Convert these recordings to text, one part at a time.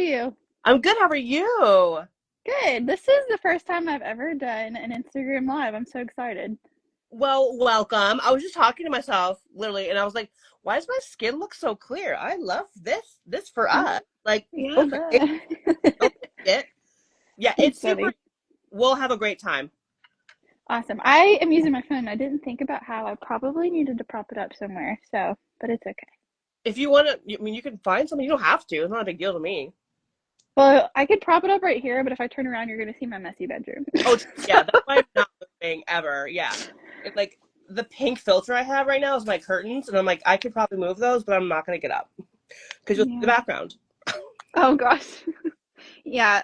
You? I'm good. How are you? Good. This is the first time I've ever done an Instagram live. I'm so excited. Well, welcome. I was just talking to myself, literally, and I was like, "Why does my skin look so clear? I love this for us." Like, Yeah, okay, don't fix it. Yeah, that's it's super. funny. We'll have a great time. Awesome. I am using my phone. I didn't think about how I probably needed to prop it up somewhere. So, but it's okay. If you want to, I mean, you can find something. You don't have to. It's not a big deal to me. Well, I could prop it up right here, but if I turn around, you're going to see my messy bedroom. Oh, So, yeah, that's why I'm not moving ever. Yeah, it's like the pink filter I have right now is my curtains, and I'm like, I could probably move those, but I'm not gonna get up because you'll see the yeah. background. Oh gosh. Yeah,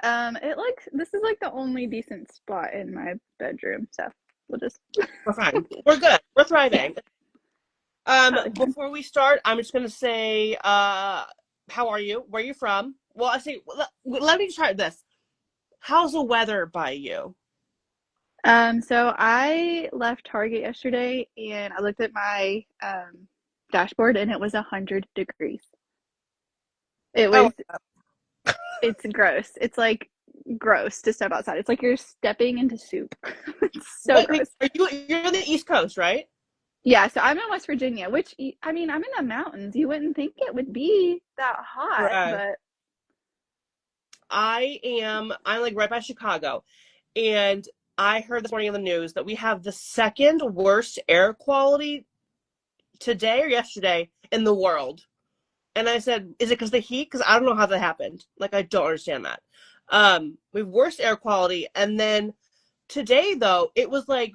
this is like the only decent spot in my bedroom. So, we'll just We're fine. We're good. We're yeah, thriving. totally fine. Before we start, I'm just gonna say, how are you? Where are you from? Well, I say, let me try this. How's the weather by you? So I left Target yesterday and I looked at my dashboard and it was 100 degrees. It Oh, was, it's gross. It's like gross to step outside. It's like you're stepping into soup. It's so what? gross. You're on the East Coast, right? Yeah, so I'm in West Virginia, which I mean, I'm in the mountains. You wouldn't think it would be that hot, Correct. but I'm like right by Chicago, and I heard this morning on the news that we have the second worst air quality today or yesterday in the world. And I said, is it because of the heat? Because I don't know how that happened. Like, I don't understand that. We have worse air quality. And then today, though, it was like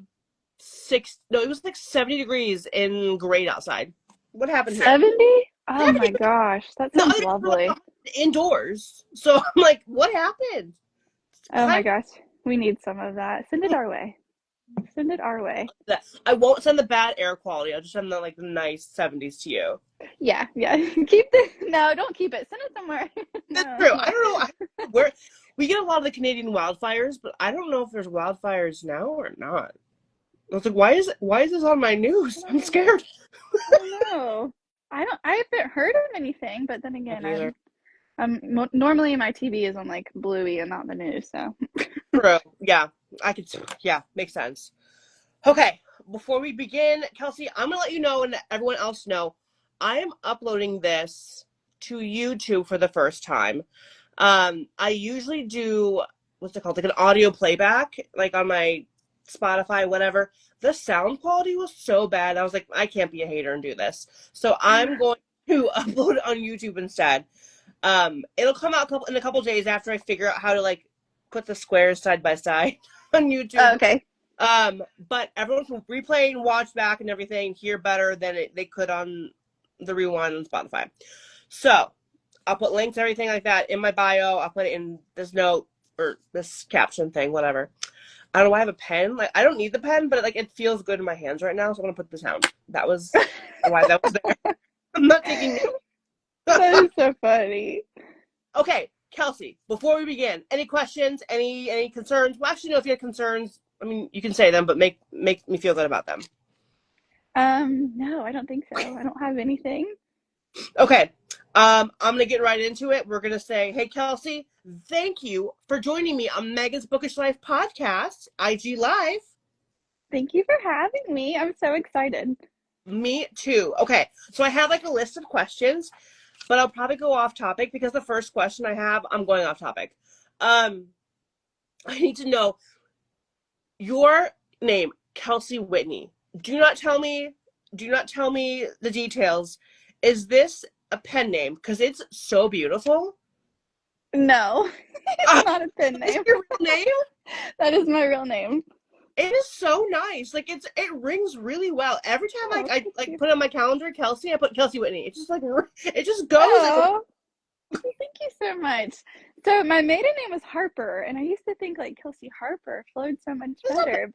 it was like 70 degrees and great outside. What happened here? 70? Oh Yeah, my gosh, that the sounds other days were like lovely. indoors. So I'm like, what happened? It's Oh my kind gosh, we need some of that. Send it our way. Send it our way. of that. I won't send the bad air quality. I'll just send the like the nice 70s to you. Yeah, yeah. Keep the no, don't keep it. Send it somewhere. That's No, true. I but don't know. Where we get a lot of the Canadian wildfires, but I don't know if there's wildfires now or not. I was like, why is this on my news? I'm scared. I don't know. I haven't heard of anything, but then Me again, neither. normally my TV is on like Bluey and not the news, so True. Yeah, I could. Yeah, makes sense. Okay, before we begin, Kelsey, I'm gonna let you know and let everyone else know I am uploading this to YouTube for the first time. I usually do what's it called, like an audio playback, like on my Spotify, whatever. The sound quality was so bad. I was like, I can't be a hater and do this. So I'm going to upload it on YouTube instead. It'll come out in a couple days after I figure out how to like put the squares side by side on YouTube. okay. But everyone can replay and watch back and everything hear better than they could on the rewind on Spotify. So I'll put links, everything like that in my bio. I'll put it in this note or this caption thing, whatever. I don't know why I have a pen. Like I don't need the pen, but it feels good in my hands right now, so I'm gonna put this down. That was why that was there. I'm not taking notes. That is so funny. Okay, Kelsey, before we begin, any questions, any concerns? Well, actually, no, if you have concerns, I mean, you can say them, but make me feel good about them. No, I don't think so. I don't have anything. Okay, I'm gonna get right into it. We're gonna say, hey, Kelsey, thank you for joining me on Megan's Bookish Life podcast, IG Live. Thank you for having me. I'm so excited. Me too. Okay, so I have like a list of questions, but I'll probably go off topic because the first question I have, I'm going off topic. Um, I need to know your name, Kelsey Whitney. Do not tell me, do not tell me the details. Is this a pen name? Because it's so beautiful. No, it's Ah, not a pen is name. your real name? That is my real name. It is so nice. Like it rings really well. Every time Oh, I thank like you. put on my calendar Kelsey, I put Kelsey Whitney. It's just like it just goes like Oh, thank you so much. So my maiden name was Harper, and I used to think like Kelsey Harper flowed so much better,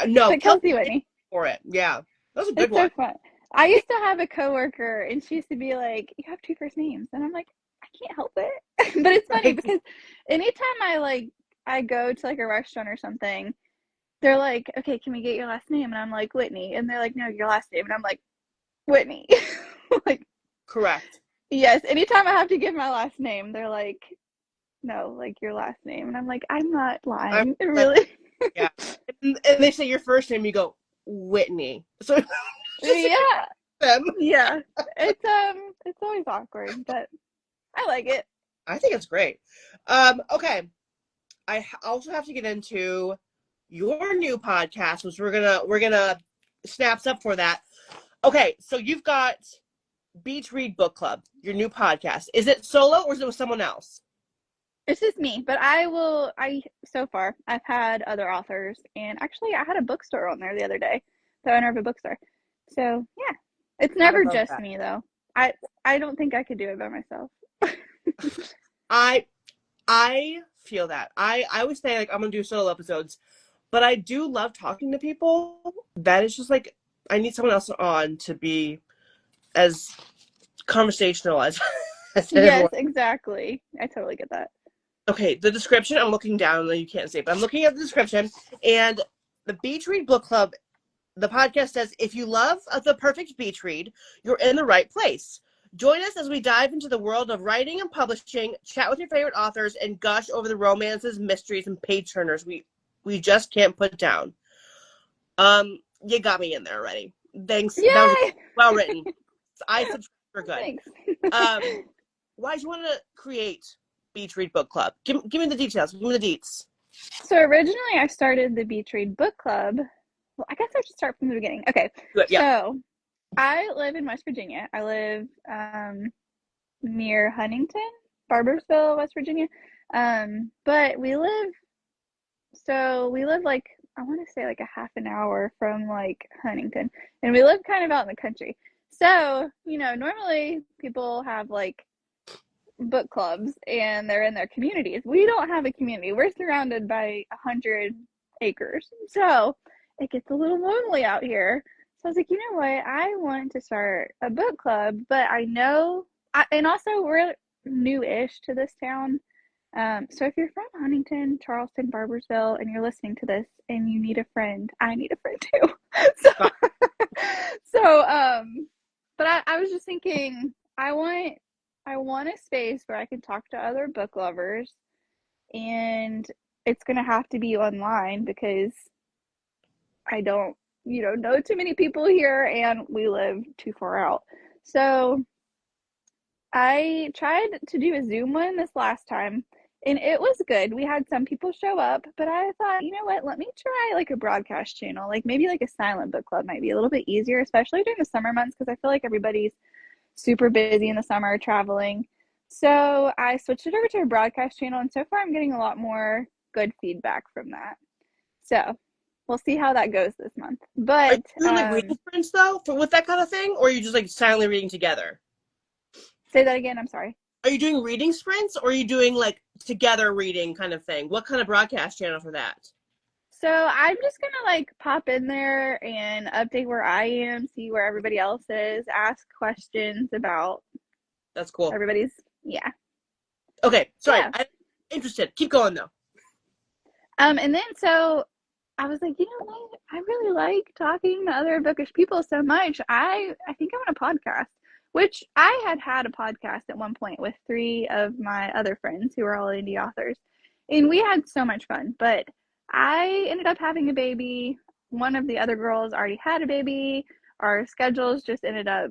no, but Kelsey Kelsey Whitney Whitney. for it. Yeah. That was a good It's so one. fun. I used to have a coworker, and she used to be like, "You have two first names," and I'm like, "I can't help it." But it's funny Right. because anytime I go to like a restaurant or something, they're like, "Okay, can we get your last name?" And I'm like, "Whitney," and they're like, "No, your last name," and I'm like, "Whitney." Like, Correct. Yes, anytime I have to give my last name, they're like, no, like your last name. And I'm like, I'm not I'm lying. It like, really. yeah. And they say your first name, you go, Whitney. So just Yeah. them. Yeah. It's always awkward, but I like it. I think it's great. Okay. Also have to get into your new podcast, which we're gonna snaps up for that. Okay, so you've got Beach Read Book Club, your new podcast. Is it solo or is it with someone else? It's just me, but I so far I've had other authors, and actually I had a bookstore on there the other day, the owner of a bookstore. So yeah, it's I never love just that. me though. I don't think I could do it by myself. I I feel that. I always say like I'm gonna do solo episodes, but I do love talking to people. That is just like I need someone else on to be as conversational as as Yes, everyone. exactly. I totally get that. Okay, the description, I'm looking down, and you can't see it, but I'm looking at the description, and the Beach Read Book Club, the podcast says, if you love the perfect beach read, you're in the right place. Join us as we dive into the world of writing and publishing, chat with your favorite authors, and gush over the romances, mysteries, and page turners we just can't put down. You got me in there already. Thanks. That was Yay! well written. I subscribe for good. Thanks. Um, why do you want to create Beach Read Book Club? Give me the details. Give me the deets. So originally I started the Beach Read Book Club. Well, I guess I should start from the beginning. Okay. Good. Yeah. So I live in West Virginia. I live near Huntington, Barbersville, West Virginia. But we live like I want to say like a half an hour from like Huntington, and we live kind of out in the country. So, normally people have like book clubs and they're in their communities. We don't have a community. We're surrounded by 100 acres. So it gets a little lonely out here. So I was like, you know what? I want to start a book club, but and also we're new-ish to this town. So if you're from Huntington, Charleston, Barbersville, and you're listening to this and you need a friend, I need a friend too. So, but I was just thinking, I want a space where I can talk to other book lovers, and it's gonna have to be online because I don't, know too many people here, and we live too far out. So I tried to do a Zoom one this last time, and it was good. We had some people show up, but I thought, you know what? Let me try like a broadcast channel, like maybe like a silent book club might be a little bit easier, especially during the summer months, because I feel like everybody's super busy in the summer traveling. So I switched it over to a broadcast channel, and so far I'm getting a lot more good feedback from that. So we'll see how that goes this month. Are you But doing like reading sprints though, with that kind of thing, or are you just like silently reading together? say that again. I'm sorry. Are you doing reading sprints, or are you doing like together reading kind of thing? What kind of broadcast channel for that? So I'm just gonna like pop in there and update where I am, see where everybody else is, ask questions about That's cool. everybody's. Yeah. Okay, sorry. Yeah. I'm interested. Keep going though. And then so I was like, you know what? I really like talking to other bookish people so much. I think I want a podcast, which I had a podcast at one point with three of my other friends who are all indie authors, and we had so much fun. But I ended up having a baby. One of the other girls already had a baby. Our schedules just ended up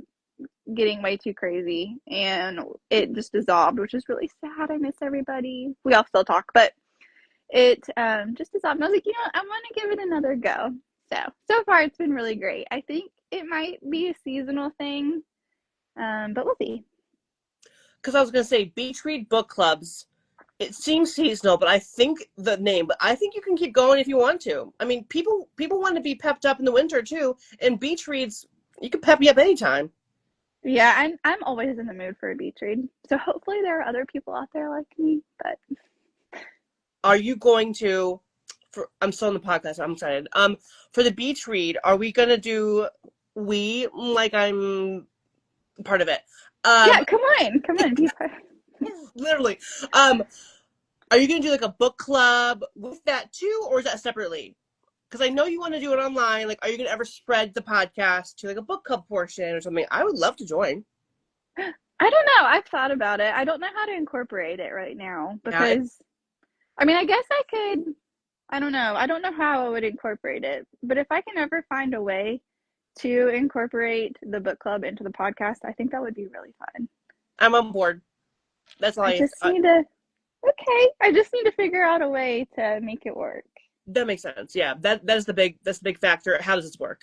getting way too crazy, and it just dissolved, which is really sad. I miss everybody. We all still talk, but it just dissolved. And I was like, I want to give it another go. So far it's been really great. I think it might be a seasonal thing, but we'll see. Because I was gonna say beach read book clubs. It seems seasonal, but I think the name. But I think you can keep going if you want to. I mean, people want to be pepped up in the winter too, and beach reads you can pep you up anytime. Yeah, I'm always in the mood for a beach read. So hopefully there are other people out there like me. But Are you going to? I'm still on the podcast. I'm excited. For the beach read, are we gonna do we like I'm part of it? yeah, come on, be part. Literally. Are you gonna do like a book club with that too, or is that separately? Because I know you want to do it online. Like, are you gonna ever spread the podcast to like a book club portion or something? I would love to join. I don't know. I've thought about it. I don't know how to incorporate it right now Yeah, it, because I mean, I guess I could. I don't know. I don't know how I would incorporate it, but if I can ever find a way to incorporate the book club into the podcast, I think that would be really fun. I'm on board. That's all I I. just need to, okay, I just need to figure out a way to make it work. That makes sense. Yeah, that's the big factor. How does this work?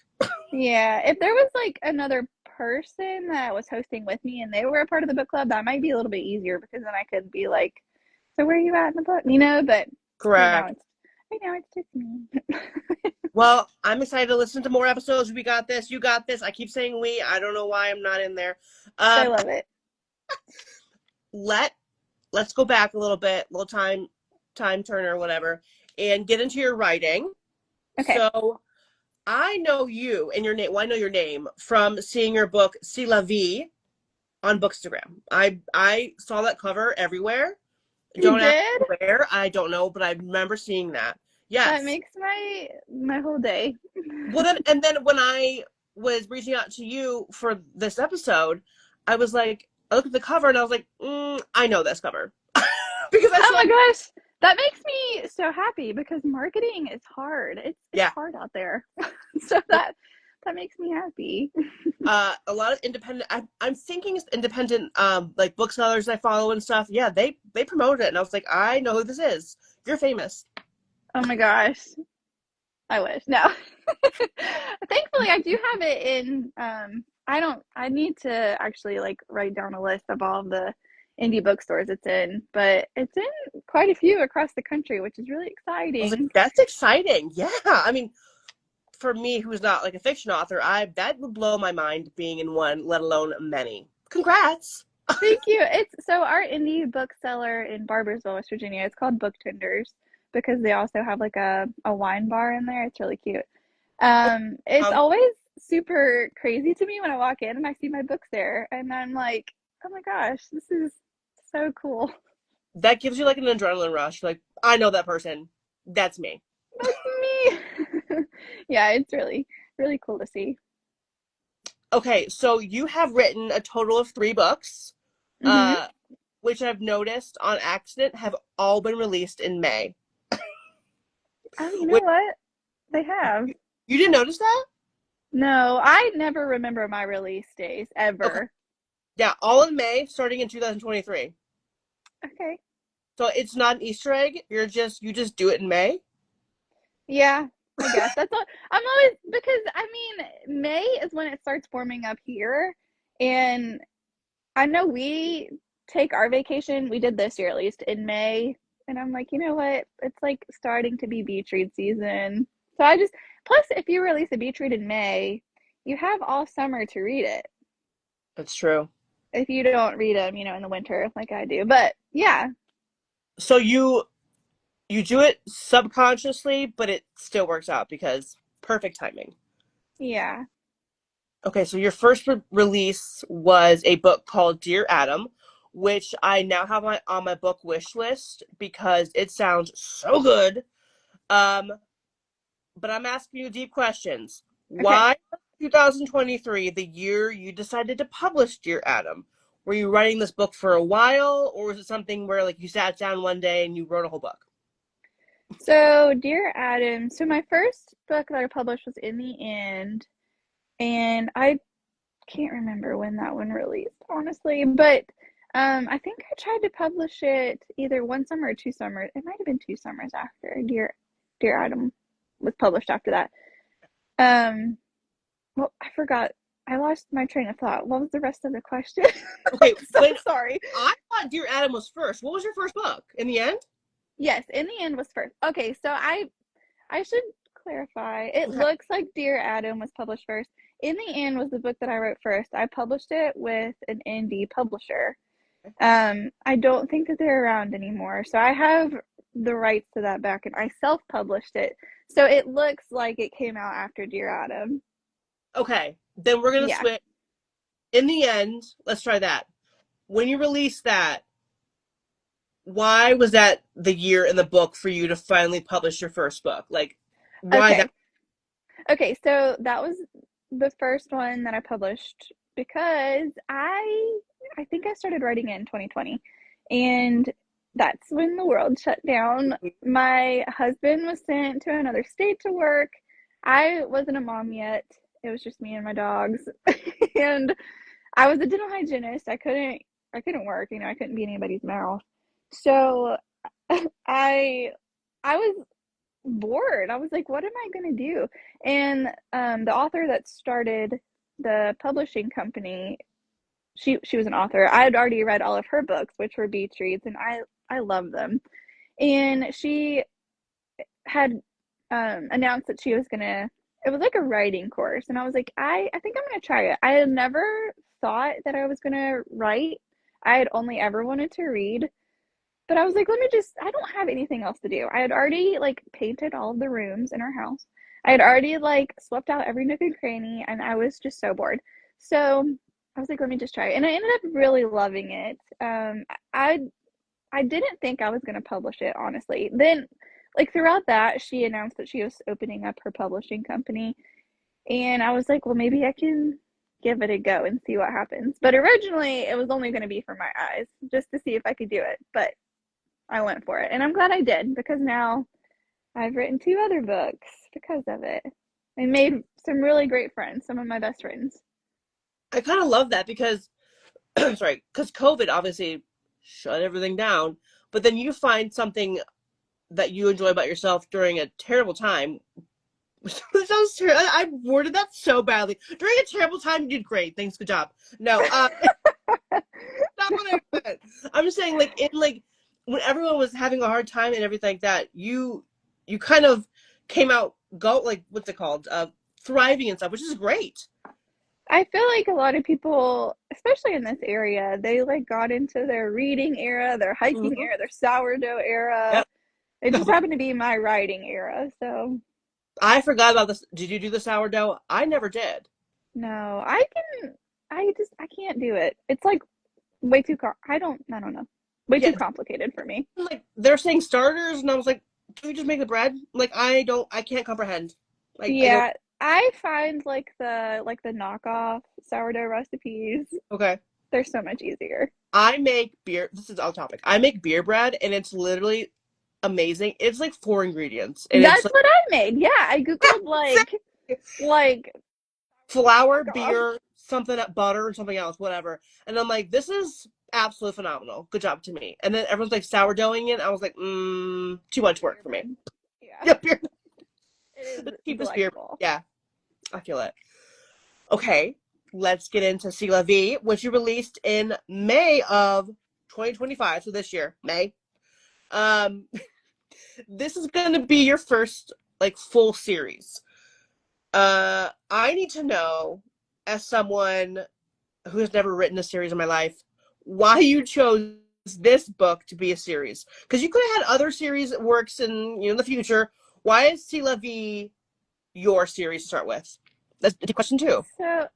Yeah, if there was like another person that was hosting with me and they were a part of the book club, that might be a little bit easier because then I could be like, so where are you at in the book? But right now Correct. it's right now it's just me. Well, I'm excited to listen to more episodes. We got this. You got this. I keep saying we. I don't know why I'm not in there. I Um, love it. let let's go back a little bit, little time turner, whatever, and get into your writing. Okay. So I know you and your name. Well, I know your name from seeing your book "C'est la Vie" on Bookstagram. I saw that cover everywhere. You Don't ask did? me where. I don't know, but I remember seeing that. That Yes. makes my whole day. Well, then when I was reaching out to you for this episode, I was like, I looked at the cover and I was like, I know this cover because I Oh saw. my gosh. That makes me so happy because marketing is hard. It's Yeah. hard out there. So Well, that makes me happy. a lot of independent. I'm thinking independent, like booksellers I follow and stuff. Yeah, they promoted it, and I was like, I know who this is. You're famous. Oh my gosh. I wish. No. Thankfully I do have it in I need to actually like write down a list of all of the indie bookstores it's in, but it's in quite a few across the country, which is really I was like, exciting. that's exciting. Yeah, I mean, for me, who's not like a fiction author, I that would blow my mind being in one, let alone many. Congrats. Thank you. It's so our indie bookseller in Barbersville, West Virginia, it's called Book Tenders because they also have like a wine bar in there. It's really cute. It's Um, always super crazy to me when I walk in and I see my books there and I'm like, oh my gosh, this is so cool. that gives you like an adrenaline rush. Like, I know that person. That's me. That's me. Yeah, it's really, really cool to see. Okay, so you have written a total of 3 books, Hmm. uh, which I've noticed on accident have all been released in May. Oh, you know Which what? They have. you didn't notice that? No, I never remember my release days Okay, ever. yeah, all in May, starting in 2023. Okay. So it's not an Easter egg. You just do it in May. Yeah, I guess that's all. I'm always because I mean, May is when it starts warming up here, and I know we take our vacation. We did this year at least in May, and I'm like, you know what? It's like starting to be beach read season. So I just plus if you release a beach read in May, you have all summer to read it. That's true. If you don't read them, in the winter like I do. But yeah, So you do it subconsciously, but it still works out because perfect timing. yeah. Okay, so your first release was a book called Dear Adam, which I now have on my book wish list because it sounds so good. Um, but I'm asking you deep questions. Okay. Why 2023, the year you decided to publish Dear Adam? Were you writing this book for a while, or was it something where like you sat down one day and you wrote a whole book? So, Dear Adam, so my first book that I published was In the End, and I can't remember when that one released, honestly, but I think I tried to publish it either one summer or 2 summers. It might have been 2 summers after Dear Adam was published after that. Um, well, I forgot. I lost my train of thought. What was the rest of the question? Okay, I'm so when sorry. I thought Dear Adam was first, what was your first book in the end? Yes, In the End was first. Okay, so I should clarify. It Okay. looks like Dear Adam was published first. In the End was the book that I wrote first. I published it with an indie publisher. I don't think that they're around anymore. So I have the rights to that back and I self-published it. So it looks like it came out after Dear Adam. Okay, then we're gonna Yeah. switch. In the end, let's try that. When you released that, why was that the year in the book for you to finally publish your first book? Like, why that? Okay. Okay, so that was the first one that I published because I think I started writing it in 2020, and that's when the world shut down. My husband was sent to another state to work. I wasn't a mom yet. It was just me and my dogs. And I was a dental hygienist. I couldn't work, I couldn't be in anybody's mouth. So I I was bored. I was like, what am I going to do? And the author that started the publishing company, she was an author. I had already read all of her books, which were beach reads, and I love them. And she had announced that she was gonna. It was like a writing course, and I was like, I think I'm gonna try it. I had never thought that I was gonna write. I had only ever wanted to read, but I was like, I don't have anything else to do. I had already like painted all of the rooms in our house. I had already like swept out every nook and cranny, and I was just so bored. So I was like, let me just try it. And I ended up really loving it. I didn't think I was going to publish it, honestly. Then, like, throughout that, she announced that she was opening up her publishing company. And I was like, well, maybe I can give it a go and see what happens. But originally, it was only going to be for my eyes, just to see if I could do it. But I went for it. And I'm glad I did, because now I've written 2 other books because of it. I made some really great friends, some of my best friends. I kind of love that because, sorry, because COVID obviously shut everything down, but then you find something that you enjoy about yourself during a terrible time. That sounds terrible. I worded that so badly. During a terrible time, you did great. Thanks, good job. No, not what I meant. I'm just saying, like, when everyone was having a hard time and everything like that, you kind of came out what's it called? Thriving and stuff, which is great. I feel like a lot of people, especially in this area, they like got into their reading era, their hiking Mm-hmm. era, their sourdough era. Yep. It just happened to be my writing era. So I forgot about this. Did you do the sourdough? I never did. no, I can't do it. It's like I don't know. Way Yeah, too complicated for me. like they're saying starters, and I was like, can we just make the bread? Like I can't comprehend. Like I don't. Yeah, I find like the knockoff sourdough recipes, Okay. they're so much easier. I make beer. This is off topic. I make beer bread, and it's literally amazing. It's like 4 ingredients, and it's That's like what I made. Yeah, I googled like flour, knockoff. beer, something butter, and something else, whatever. And I'm like, this is absolutely phenomenal. Good job to me. And then everyone's like sourdoughing it. I was like, too much work Beer for me. bread. Yeah, Yeah, beer. it is The cheapest beer. delightful. Yeah, I feel it. Okay, let's get into C'est La Vie, which you released in May of 2025, so this year, May. Um, this is going to be your first like full series. I need to know, as someone who has never written a series in my life, why you chose this book to be a series. Because you could have had other series that works in the future. Why is C'est La Vie your series to start with? That's question 2. So,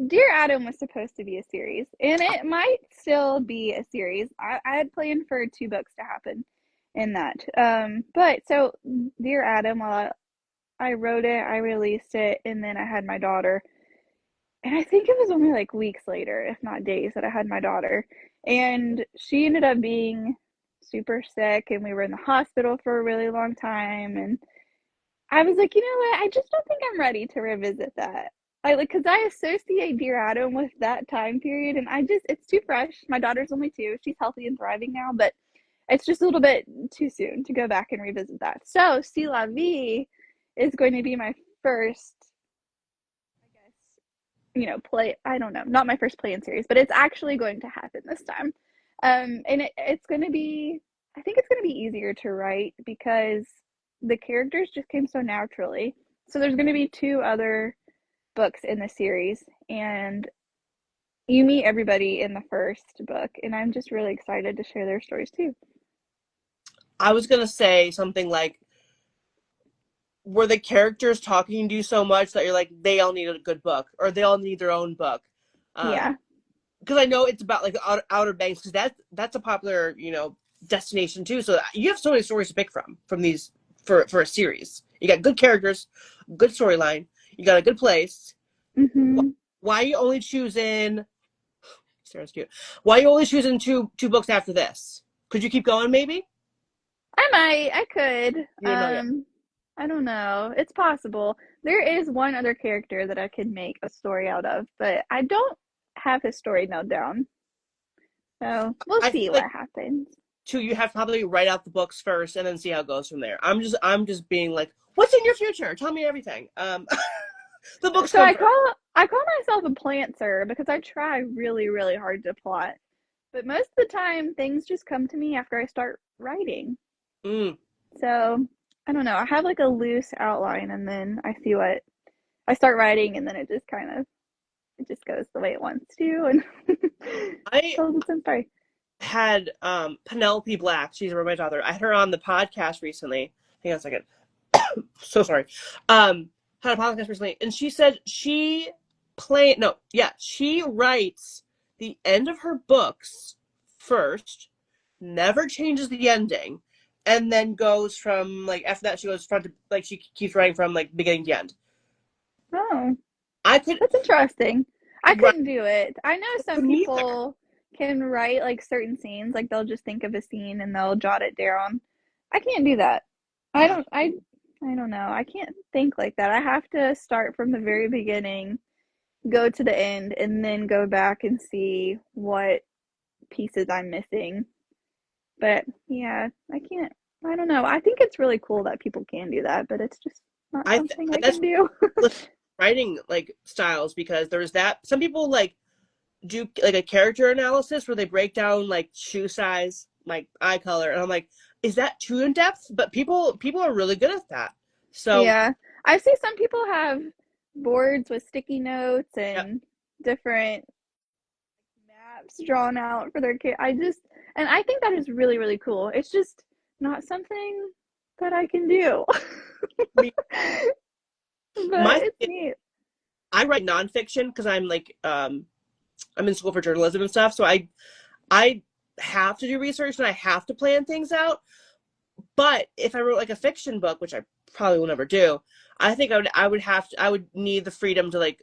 Dear Adam was supposed to be a series, and it might still be a series. I had planned for 2 books to happen in that. But so Dear Adam, while I wrote it, I released it, and then I had my daughter. And I think it was only like weeks later, if not days, that I had my daughter. And she ended up being super sick, and we were in the hospital for a really long time. And I was like, you know what? I just don't think I'm ready to revisit that. Because I associate Dear Adam with that time period, and it's too fresh. My daughter's only 2. She's healthy and thriving now, but it's just a little bit too soon to go back and revisit that. So, C'est La Vie is going to be my first, I guess, play. I don't know, not my first play in series, but it's actually going to happen this time. And it's going to be, I think it's going to be easier to write because the characters just came so naturally. So there's going to be 2 other books in the series, and you meet everybody in the first book, and I'm just really excited to share their stories too. I was going to say something like, were the characters talking to you so much that you're like, they all need a good book, or they all need their own book? Yeah. Because I know it's about like the Outer Banks, because that's a popular destination too. So you have so many stories to pick from these for a series. You got good characters, good storyline. You got a good place. Mm-hmm. Why are you only choosing? Sarah's cute. Why are you only choosing two books after this? Could you keep going? Maybe I might. I could. you don't know yet. I don't know. It's possible. There is one other character that I could make a story out of, but I don't have his story nailed down. So we'll I feel see like what happens. too. You have to probably write out the books first and then see how it goes from there. I'm just being like, what's in your future? Tell me everything. The books So come first. I call myself a plantser because I try really, really hard to plot. But most of the time things just come to me after I start writing. Mm. So I don't know. I have like a loose outline and then I see what I start writing and then it just kind of it just goes the way it wants to and I tells its own story. had Penelope Black. She's a romance author. I had her on the podcast recently. Hang on a second. So sorry. Had a podcast recently, and she said she writes the end of her books first, never changes the ending, and then goes from like after that she goes front to like she keeps writing from like beginning to end. Oh, I could that's interesting. I write couldn't do it. I know some neither. people can write like certain scenes, like they'll just think of a scene and they'll jot it down. I can't do that. I Yeah, don't I don't know. I can't think like that. I have to start from the very beginning, go to the end, and then go back and see what pieces I'm missing. But yeah, I can't. I don't know. I think it's really cool that people can do that, but it's just not something I that's can do. writing like styles because there's that some people like do like a character analysis where they break down like shoe size, like eye color, and I'm like, is that too in depth? But people are really good at that. So Yeah. I see some people have boards with sticky notes yeah, and different maps drawn out for their kid. And I think that is really, really cool. It's just not something that I can do. me But my it's neat. I write nonfiction because I'm like I'm in school for journalism and stuff, so I have to do research and I have to plan things out. But if I wrote like a fiction book, which I probably will never do, I think I would need the freedom to like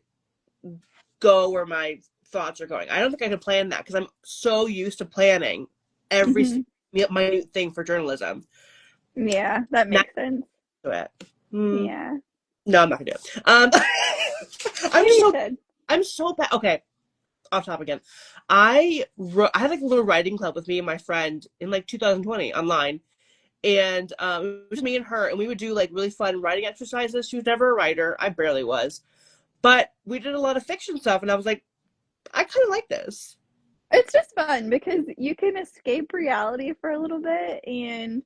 go where my thoughts are going. I don't think I could plan that because I'm so used to planning every Hmm. minute thing for journalism. Yeah, that Not makes sense. do it. Hmm. Yeah. No, I'm not gonna do it. I'm Maybe you so should. I'm so bad. Okay, off topic again. I had like a little writing club with me and my friend in like 2020 online, and it was me and her, and we would do like really fun writing exercises. She was never a writer. I barely was, but we did a lot of fiction stuff, and I was like, I kind of like this. It's just fun because you can escape reality for a little bit and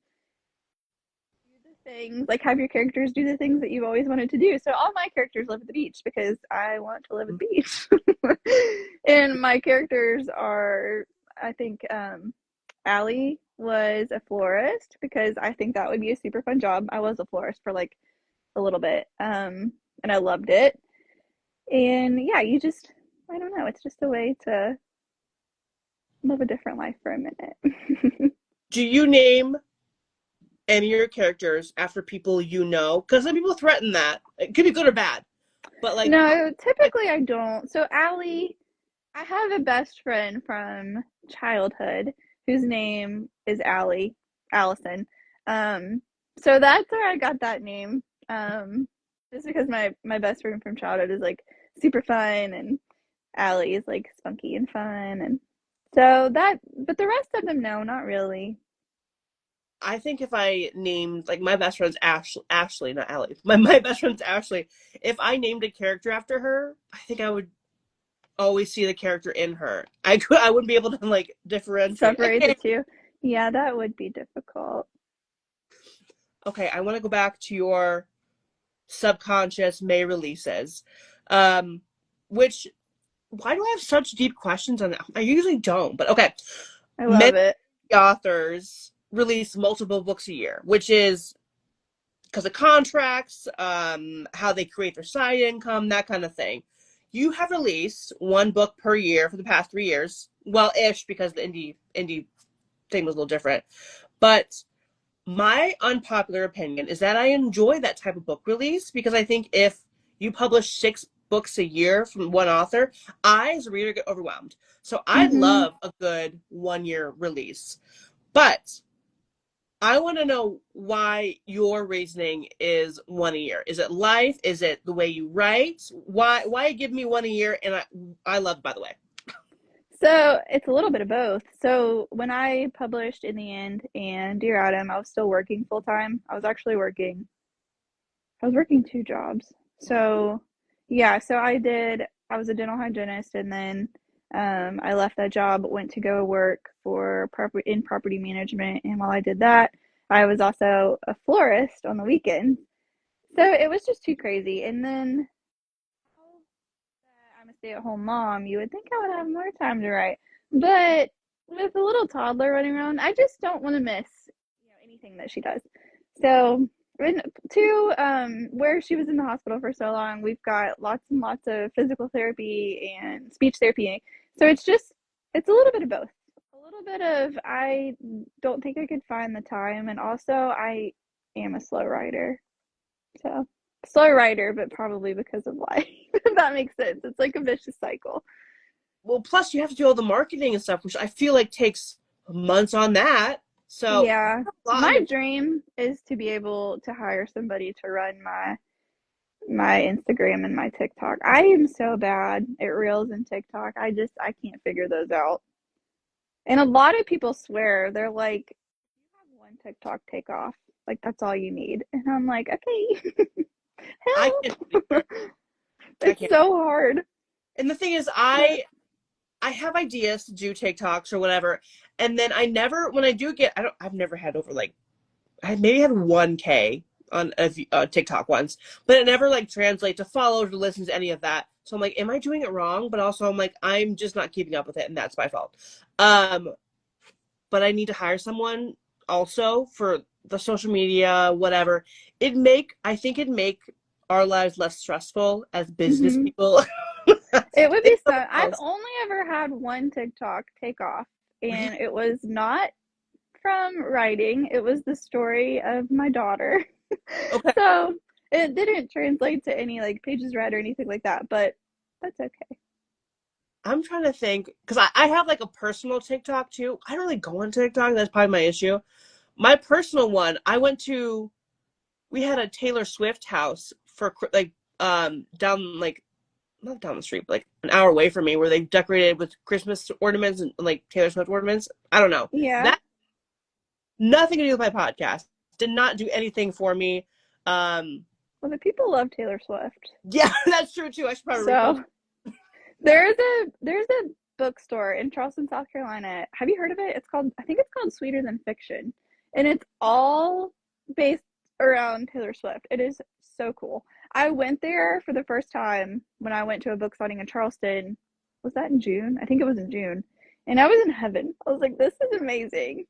do the things like have your characters do the things that you've always wanted to do. So all my characters live at the beach because I want to live at the beach. And my characters are I think Allie was a florist because I think that would be a super fun job. I was a florist for like a little bit. And I loved it. And yeah, you just I don't know, it's just a way to live a different life for a minute. Do you name any of your characters after people you know? Because some people threaten that. It could be good or bad, but like, No, I, typically I don't. So Allie, I have a best friend from childhood whose name is Allie, Allison. Um, so that's where I got that name. Just because my best friend from childhood is like super fun and Allie is like spunky and fun and so that but the rest of them no, not really. I think if I named like my best friend's Ashley, not Allie. My best friend's Ashley. If I named a character after her, I think I would always see the character in her. I wouldn't be able to like differentiate. Separate the two. Yeah, that would be difficult. Okay, I want to go back to your subconscious May releases. Um, which why do I have such deep questions on that? I usually don't, but okay. I Many love it. authors release multiple books a year, which is because of contracts, how they create their side income, that kind of thing. You have released one book per year for the past 3 years. Well, ish, because the indie thing was a little different. But my unpopular opinion is that I enjoy that type of book release because I think if you publish books a year from one author, I, as a reader, get overwhelmed. So I Mm-hmm. love a good 1 year release. But I want to know why your reasoning is one a year. Is it life? Is it the way you write? Why give me one a year? And I love, by the way. So it's a little bit of both. So when I published in the end and Dear Adam, I was still working full time. I was working two jobs. So yeah, so I was a dental hygienist and then I left that job, went to go work for property management. And while I did that, I was also a florist on the weekends. So it was just too crazy. And then I'm a stay-at-home mom, you would think I would have more time to write. But with a little toddler running around, I just don't want to miss, anything that she does. So, where she was in the hospital for so long, we've got lots and lots of physical therapy and speech therapy. So it's a little bit of both. A little bit of I don't think I could find the time, and also I am a slow writer. So slow writer, but probably because of life. If that makes sense. It's like a vicious cycle. Well, plus you have to do all the marketing and stuff, which I feel like takes months on that. So Yeah. a lot on My your. dream is to be able to hire somebody to run my Instagram and my TikTok. I am so bad at Reels and TikTok. I can't figure those out. And a lot of people swear they're like, you have one TikTok take off. Like that's all you need. And I'm like, okay, I can't help. either. I It's can't. so hard. And the thing is, But I have ideas to do TikToks or whatever, and then I never, when I do get, I've never had over like, I maybe had 1K on a TikTok once, but it never like translates to follows or listens to any of that. So I'm like, am I doing it wrong? But also I'm like, I'm just not keeping up with it, and that's my fault. Um, but I need to hire someone also for the social media, whatever. I think it'd make our lives less stressful as business mhm. people. It would If be someone so. I've else. only ever had one TikTok take off, Really? and it was not from writing. It was the story of my daughter. Okay. So it didn't translate to any like pages read or anything like that, but that's okay. I'm trying to think because I have like a personal TikTok too. I don't really go on TikTok. That's probably my issue. My personal one, we had a Taylor Swift house for like down like not down the street, but like an hour away from me, where they decorated with Christmas ornaments and like Taylor Swift ornaments. I don't know. Yeah. That nothing to do with my podcast. Did not do anything for me. Um, Well, the people love Taylor Swift. yeah, that's true too. I should probably repost. So there's a bookstore in Charleston, South Carolina. Have you heard of it? I think it's called Sweeter Than Fiction. And it's all based around Taylor Swift. It is so cool. I went there for the first time when I went to a book signing in Charleston. Was that in June? I think it was in June. And I was in heaven. I was like, this is amazing.